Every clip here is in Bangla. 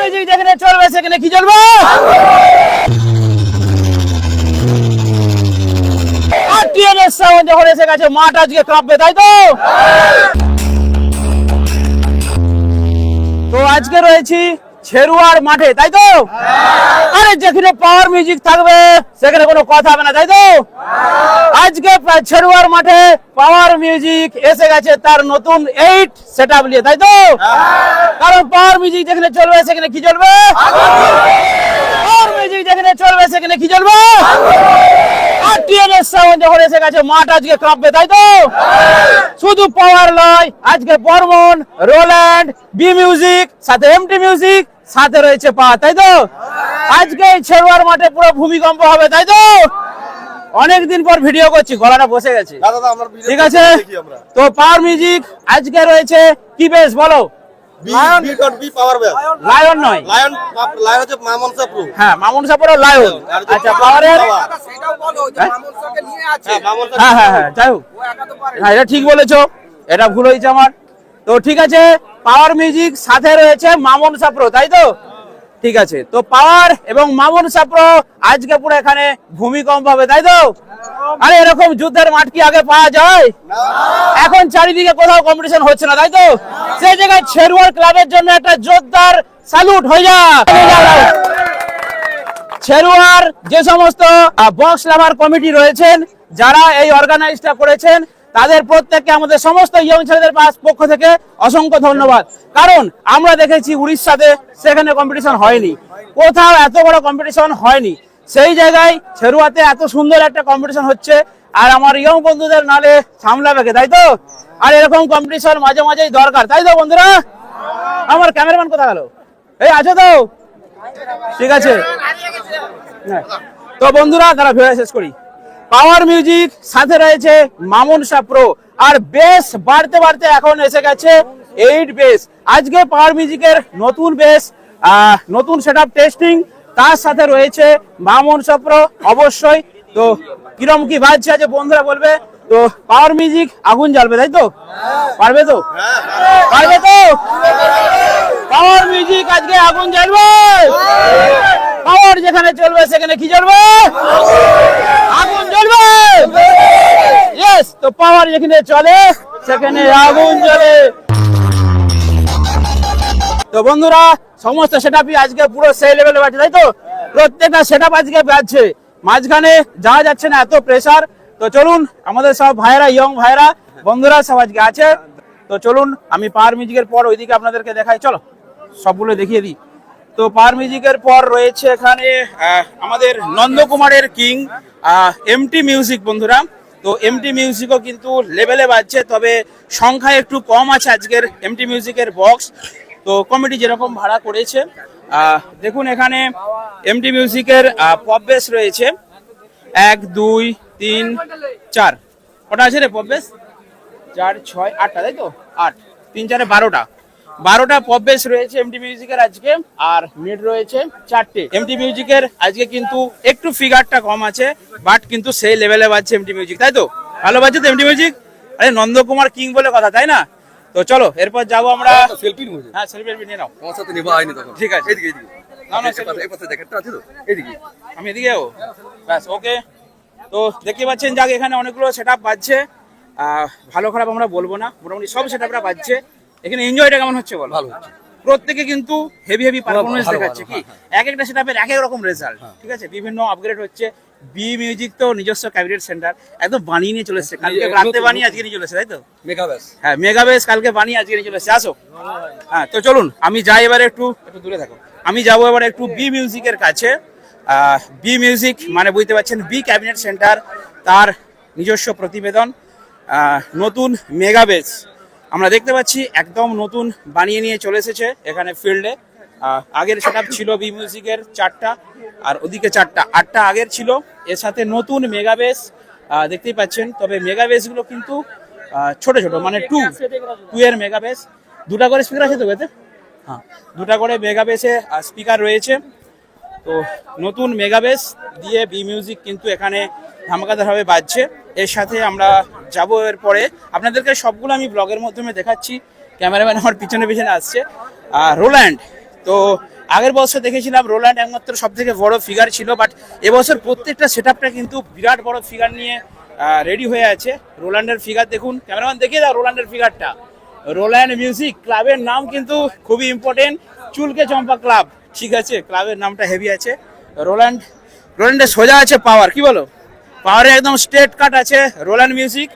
মিউজিক যেখানে চলবে সেখানে কি চলবে? আর টিএনএস সাউন্ড যখন এসে গেছে মাঠ আজকে কাঁপবে, তাই তো? তো আজকে রয়েছি ছেরুয়ার মাঠে, তাই তো? আরে যেখানে পাওয়ার মিউজিক থাকবে সেখানে কোনো কথা হবে না, তাই তো? আজকে ছেরুয়ার মাঠে পাওয়ার মিউজিক এসে গেছে তার নতুন 8 সেটআপ নিয়ে, তাই তো? কারণ পাওয়ার মিউজিক যেখানে চলবে সেখানে কি চলবে? পাওয়ার মিউজিক যেখানে চলবে সেখানে কি চলবে? আর টিএনএস সাউন্ড যখন এসে গেছে মাঠ আজকে কাঁপবে, তাই তো? শুধু পাওয়ার নয়, আজকে বর্মন, রোল্যান্ড, বি মিউজিক, সাথে এমটি মিউজিক, সাথে রয়েছে পাওয়ার, তাই তো? আজকে ছেরুয়ার মাঠে পুরো ভূমিকম্প হবে, তাই তো? অনেকদিন পর ভিডিও করছি, গলাটা বসে গেছে, ঠিক আছে? তো পাওয়ার মিউজিক আজকে রয়েছে কি বেশ বলো? লায়ন নয়, হ্যাঁ মামুনসা প্রো লায়ন। আচ্ছা পাওয়ারের, হ্যাঁ হ্যাঁ হ্যাঁ যাই হোক, হ্যাঁ এটা ঠিক বলেছো, এটা ভুল হয়েছে আমার। তো ঠিক আছে, পাওয়ার মিউজিক সাথে রয়েছে মামুনসা প্রো, তাই তো? ঠিক আছে, তো পাওয়ার এবং মামুনসা প্রো আজকে পুরো এখানে ভূমিকম্প হবে, তাই তো? আরে এরকম যুদ্ধের মাঠ কি আগে পাওয়া যায়? এখন চারিদিকে কোথাও কম্পিটিশন হচ্ছে না, তাই তো? সেই জায়গায় ছেরুয়ার ক্লাবের জন্য একটা জোরদার স্যালুট হয়ে যায়। ছেরুয়ার যে সমস্ত বক্স লাভার কমিটি রয়েছেন, যারা এই অর্গানাইজটা করেছেন, তাদের প্রত্যেককে আমাদের সমস্ত ইয়ং ছেলেদের পক্ষ থেকে অসংখ্য ধন্যবাদ। কারণ আমরা দেখেছি উড়িষ্যাতে সেখানে কম্পিটিশন হয়নি, কোথাও এত বড় কম্পিটিশন হয়নি, সেই জায়গায় ছেরুয়াতে এত সুন্দর একটা কম্পিটিশন হচ্ছে। আর আমার ইয়ং বন্ধুদের নালে সামলাবে, তাই তো? আর এরকম কম্পিটিশন মাঝে মাঝেই দরকার, তাই তো বন্ধুরা? আমার ক্যামেরাম্যান কোথা গেল? এই আছে তো? ঠিক আছে, তো বন্ধুরা তারা ভিডিও শেষ করি। পাওয়ার মিউজিক সাথে রয়েছে মামুনসা প্রো, আর বেস বাড়তে বাড়তে এখন এসে গেছে 8 বেস। আজকে পাওয়ার মিউজিকের নতুন বেস, নতুন সেটআপ টেস্টিং, তার সাথে রয়েছে মামুনসা প্রো অবশ্যই। তো কিরম কি বাজছে আছে বন্ধুরা বলবে। তো পাওয়ার মিউজিক আগুন জ্বালবে, তাই তো? পারবে তো? পারবে তো? পাওয়ার মিউজিক আজকে আগুন জ্বালবে। পাওয়ার যেখানে চলবে সেখানে কি জ্বলবে? আগুন জ্বলবে। ইয়েস, তো পাওয়ার যেখানে চলে সেখানে আগুন জ্বলে। তো বন্ধুরা সমস্ত সেটআপই আজকে পুরো সেই লেভেলে বাজছে, তাই তো? প্রত্যেকটা সেটআপ আজকে বাজছে, মাঝখানে যাওয়া যাচ্ছে না, এত প্রেসার। তো চলুন আমাদের সব ভাইরা, ইয়ং ভাইরা, বন্ধুরা সব আজকে আছে। তো চলুন আমি পাওয়ার মিউজিকের পর ওইদিকে আপনাদেরকে দেখাই, চলো সবগুলো দেখিয়ে দিই। তো পাওয়ার মিউজিকের পর রয়েছে এখানে আমাদের নন্দকুমারের কিং এমটি মিউজিক বন্ধুরা। তো এমটি মিউজিকও কিন্তু লেভেলে বাজছে, তবে সংখ্যায় একটু কম আছে আজকের এমটি মিউজিকের বক্স। তো কমিটি যেরকম ভাড়া করেছে, দেখুন এখানে এমটি মিউজিকের পপ বেস রয়েছে 1 2 3 4, কটা আছে রে পপ বেস? 4 6 8টা, তাই তো? 8 3 4 12টা পপ বেস রয়েছে এমটি মিউজিকের আজকে, আর মিড রয়েছে 4টে। এমটি মিউজিকের আজকে কিন্তু একটু ফিগারটা কম আছে, বাট কিন্তু সেই লেভেলে বাজছে এমটি মিউজিক, তাই তো? ভালো বাজছে তো এমটি মিউজিক? আরে নন্দকুমার কিং বলে কথা, তাই না? তো চলো এরপর যাবো আমরা সেলফি নিব। হ্যাঁ সেলফি নিয়ে নাও, তোমার সাথে নেবা হয়নি তখন। ঠিক আছে, এদিকে এদিকে না না এই পাশে জ্যাকেটটা আছে তো, এদিকে আমি এদিকে যাবো, ব্যাস ওকে। তো দেখতে পাচ্ছেন যাক এখানে অনেকগুলো সেটআপ বাজছে, ভালো খারাপ আমরা বলবো না, মোটামুটি সব সেটআপরা বাজছে। এখানে এনজয়টা কেমন হচ্ছে বল? ভালো হচ্ছে, প্রত্যেকে কিন্তু হেভি হেভি পারফরম্যান্স দেখাচ্ছে। কি এক একটা সেটআপের এক এক রকম রেজাল্ট, ঠিক আছে? বিভিন্ন আপগ্রেড হচ্ছে। বি মিউজিক তো নিজস্ব ক্যাবিনেট সেন্টার একদম বানিয়ে নিয়ে চলে এসেছে, কালকে রাতে বানিয়ে আজকে নিয়ে চলে এসেছে, তাই তো? মেগাবেস, হ্যাঁ মেগাবেস কালকে বানিয়ে আজকে নিয়ে চলে এসেছে। আসো, হ্যাঁ তো চলুন আমি যাই এবারে একটু দূরে থাকো, আমি যাবো এবারে একটু বি মিউজিকের কাছে। বি মিউজিক মানে বুঝতে পারছেন বি ক্যাবিনেট সেন্টার, তার নিজস্ব প্রতিবেদন, নতুন মেগাবেস আমরা দেখতে পাচ্ছি একদম নতুন বানিয়ে নিয়ে চলে এসেছে এখানে ফিল্ডে। আগের সেটআপ ছিল বি মিউজিকের 4টা, আর ওদিকে 4টা, 8টা আগের ছিল। এর সাথে নতুন মেগাবেস দেখতেই পাচ্ছেন, তবে মেগাবেস গুলো কিন্তু ছোট ছোট, মানে 2 এর মেগাবেস। 2টা করে স্পিকার আছে তো এতে? হ্যাঁ 2টা করে মেগাবেসে স্পিকার রয়েছে। তো নতুন মেগাবেস দিয়ে বি মিউজিক কিন্তু এখানে ধামাকাদারভাবে বাজছে। এর সাথে আমরা যাবো এরপরে, আপনাদেরকে সবগুলো আমি ব্লগের মাধ্যমে দেখাচ্ছি। ক্যামেরাম্যান আমার পিছনে পিছনে আসছে। রোল্যান্ড, তো আগের বছর দেখেছিলাম রোল্যান্ড একমাত্র সব থেকে বড় ফিগার ছিল, বাট এবছর প্রত্যেকটা সেটআপটা কিন্তু বিরাট বড় ফিগার নিয়ে রেডি হয়ে আছে। রোল্যান্ডের ফিগার দেখুন, ক্যামেরাম্যান দেখিয়ে দাও রোল্যান্ডের ফিগারটা। রোল্যান্ড মিউজিক ক্লাবের নাম কিন্তু খুবই ইম্পর্টেন্ট, চুলকে চম্পা ক্লাব, ঠিক আছে, ক্লাবের নামটা হেভি আছে। রোল্যান্ডের সোজা আছে পাওয়ার, কি বলো, পাওয়ারে একদম স্ট্রেট কাট আছে রোল্যান্ড মিউজিক,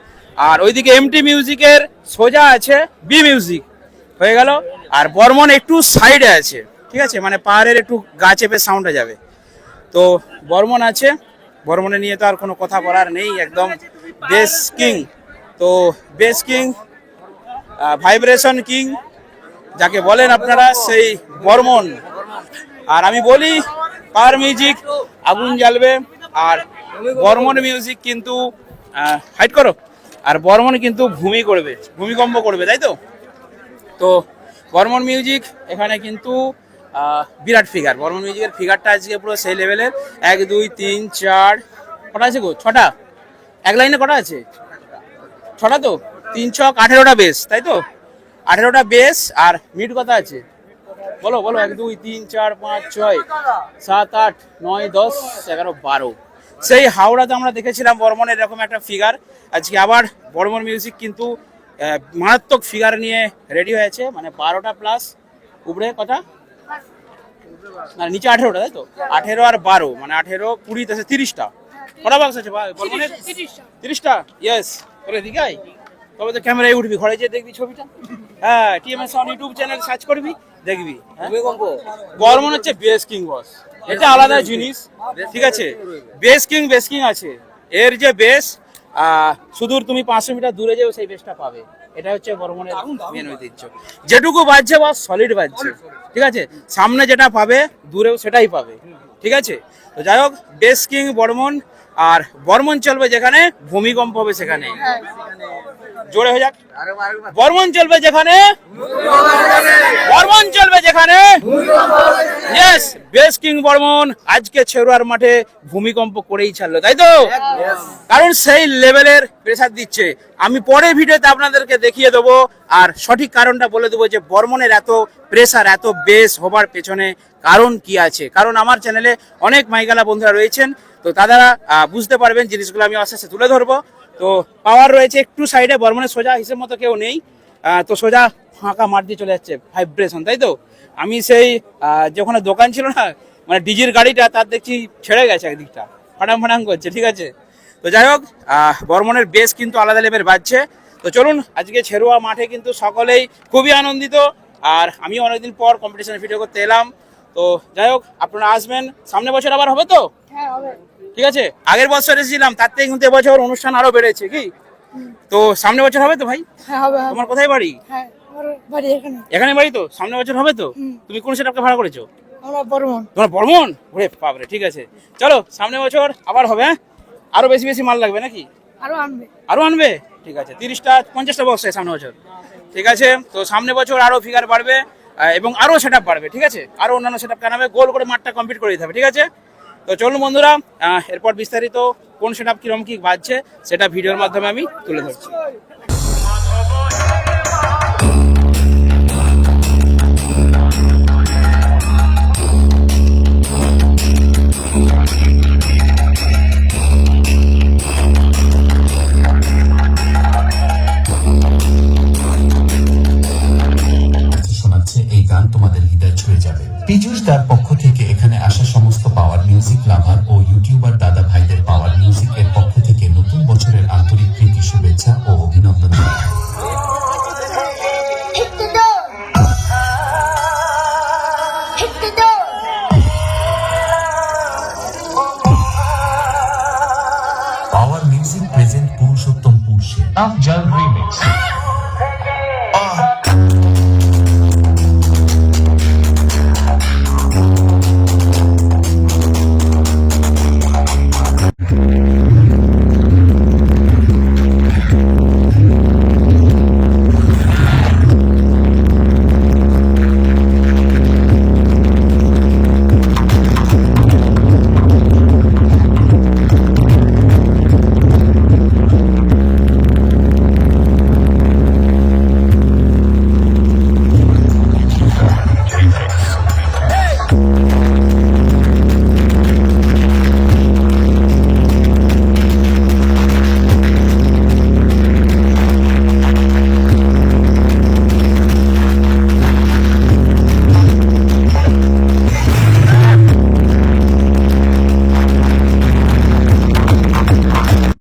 আর ওইদিকে এমটি মিউজিকের সোজা আছে বি মিউজিক, হয়ে গেল। আর বর্মন একটু সাইডে আছে, ঠিক আছে, মানে পাহাড়ের একটু গা চেপে সাউন্ডে যাবে। তো বর্মন আছে, বর্মনে নিয়ে তো আর কোনো কথা বলার নেই, একদম বেস কিং। তো বেস কিং, ভাইব্রেশন কিং যাকে বলেন আপনারা, সেই বর্মন। আর আমি বলি পাওয়ার মিউজিক আগুন জ্বালবে, আর বর্মন মিউজিক কিন্তু হাইট করো, আর বর্মন কিন্তু ভূমিকম্প করবে, তাই তো। তো বর্মন মিউজিক এখানে কিন্তু বিরাট ফিগার, বর্মন মিউজিকের ফিগারটা আজকে পুরো সেই লেভেলের। 1 2 3 4 কটা আছে গো, 6টা এক লাইনে, কটা আছে 6টা, তো 3 6 18টা বেস, তাই তো, 18টা বেস। আর মিড কথা আছে বলো বলো, 1 2 3 4 5 6 7 8 9 10 11 12। সেই হাওড়াতে আমরা দেখেছিলাম বর্মনের এরকম একটা ফিগার, আজকে আবার বর্মন মিউজিক কিন্তু মারাত্মক ফিগার নিয়ে রেডি হয়েছে, মানে 12টা প্লাস উপরে কথা, মানে নিচে 18টা, তাই তো, 18 আর 12 মানে 18 20 আছে 30টা। কটা বাক্স আছে বর্মনের? 30টা, ইয়েস। বলে দিঘাই তবে তো ক্যামেরায় উঠবি, ঘরে যেয়ে দেখবি ছবিটা, হ্যাঁ, TMS on YouTube channel search করবি, দেখবি। বর্মন হচ্ছে বেস কিং বস, এটা আলাদা জিনিস, ঠিক আছে। বেস কিং আছে, এর যে বেস সুদূর তুমি 500 মিটার দূরে যেও সেই বেসটা পাবে, এটা হচ্ছে বর্মনের মেন ঐতিহ্য। যেটুকু বাজছে বাস সলিড বাজছে, ঠিক আছে, সামনে যেটা পাবে দূরেও সেটাই পাবে, ঠিক আছে। তো যাই হোক, বেস কিং বর্মন, আর বর্মন চলবে যেখানে ভূমিকম্প হবে সেখানে, জোরে হয়ে যাক, বর্মন চলবে যেখানে, বর্মন চলবে যেখানে, ইয়েস, বেস কিং বর্মন আজকে ছেড়ুয়ার মাঠে ভূমিকম্প করেই ছাড়লো, তাই তো, কারণ সেই লেভেলের প্রেসার দিচ্ছে। আমি পরে ভিডিওতে আপনাদেরকে দেখিয়ে দেবো, আর সঠিক কারণটা বলে দেবো যে বর্মনের এত প্রেসার, এত বেস হবার পেছনে কারণ কি আছে। কারণ আমার চ্যানেলে অনেক মাইকালা বন্ধুরা রয়েছেন, তো তারা বুঝতে পারবেন জিনিসগুলো, আমি আস্তে আস্তে তুলে ধরবো। তো পাওয়ার রয়েছে একটু সাইডে, বর্মনের সোজা হিসেব মতো কেউ নেই, তো সোজা ফাঁকা মাঠ দিয়ে চলে যাচ্ছে ভাইব্রেশন, তাই তো। আমি সেই যে ওখানে দোকান ছিল না, মানে ডিজির গাড়িটা, তার দেখছি ছেড়ে গেছে একদিকটা, ফাটাং করছে, ঠিক আছে। তো যাই হোক, বর্মনের বেস কিন্তু আলাদা লেভেল বাজছে। তো চলুন, আজকে ছেড়ুয়া মাঠে কিন্তু সকলেই খুবই আনন্দিত, আর আমি অনেকদিন পর কম্পিটিশনের ভিডিও করতে এলাম। তো যাই হোক, আপনারা আসবেন, সামনে বছর আবার হবে তো, হ্যাঁ হবে, ঠিক আছে। আগের বছর এসেছিলাম, তার থেকে কিন্তু এবছর অনুষ্ঠান আরো বেড়েছে, কি তো সামনে বছর হবে তো ভাই? হ্যাঁ হবে। তোমার কোথায় বাড়ি? হ্যাঁ, আমার বাড়ি এখানে। এখানে বাড়ি, তো সামনে বছর হবে তো। তুমি কোন সেটআপকে ভাড়া করেছো? আমরা বর্মন। তোমার বর্মন? ওরে বাপরে, ঠিক আছে, চলো সামনে বছর আবার হবে, হ্যাঁ? আরো বেশি বেশি মাল লাগবে নাকি? আরো আনবে, ঠিক আছে, 30টা 50টা বক্স সামনে বছর, ঠিক আছে। তো সামনে বছর আরো ফিগার বাড়বে, এবং আরো সেটআপ বাড়বে, ঠিক আছে, আরো অন্যান্য সেটআপ কানাবে, গোল করে মাঠটা কমপ্লিট করে দিতে হবে, ঠিক আছে। তো চলুন বন্ধুরা, এরপর বিস্তারিত কোন সেটআপ কিরকম কি বাজছে সেটা ভিডিওর মাধ্যমে আমি তুলে ধরছি। এই গান তোমাদের হৃদয় ছুঁয়ে যাবে। পীযূষ দার পক্ষ থেকে এখানে আসা সমস্ত পাওয়ার মিউজিক লাভার ও ইউটিউবার দাদা ভাইদের পাওয়ার মিউজিকের পক্ষ থেকে নতুন বছরের আন্তরিক প্রীতি, শুভেচ্ছা ও অভিনন্দন। পাওয়ার মিউজিক প্রেজেন্ট পুরুষোত্তম পুরুষে আফজাল রিমিক্স।